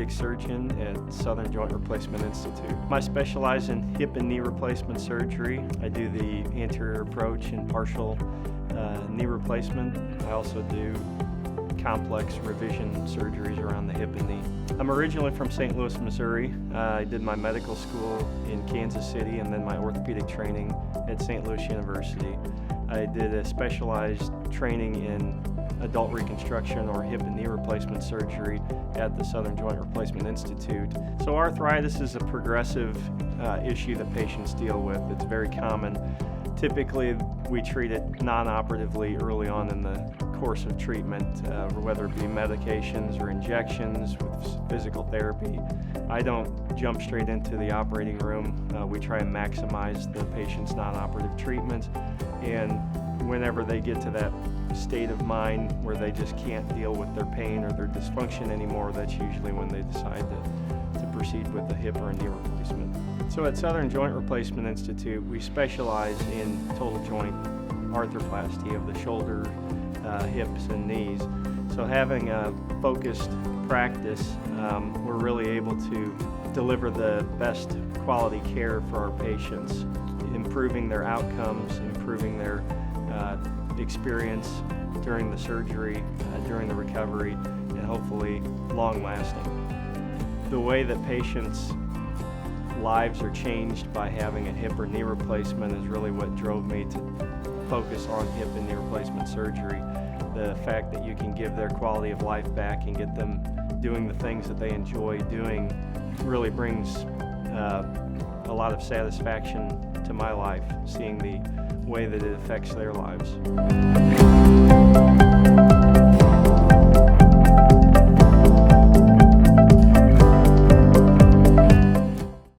orthopedic surgeon at Southern Joint Replacement Institute. I specialize in hip and knee replacement surgery. I do the anterior approach and partial knee replacement. I also do complex revision surgeries around the hip and knee. I'm originally from St. Louis, Missouri. I did my medical school in Kansas City and then my orthopedic training at St. Louis University. I did a specialized training in adult reconstruction or hip and knee replacement surgery at the Southern Joint Replacement Institute. So arthritis is a progressive issue that patients deal with. It's very common. Typically, we treat it non-operatively early on in the course of treatment, whether it be medications or injections with physical therapy. I don't jump straight into the operating room. We try and maximize the patient's non-operative treatments, and whenever they get to that state of mind where they just can't deal with their pain or their dysfunction anymore, that's usually when they decide to proceed with a hip or a knee replacement. So at Southern Joint Replacement Institute, we specialize in total joint arthroplasty of the shoulder, hips, and knees. So having a focused practice, we're really able to deliver the best quality care for our patients, improving their outcomes, improving their experience during the surgery, during the recovery, and hopefully long-lasting. The way that patients' lives are changed by having a hip or knee replacement is really what drove me to focus on hip and knee replacement surgery. The fact that you can give their quality of life back and get them doing the things that they enjoy doing really brings a lot of satisfaction to my life, seeing the way that it affects their lives.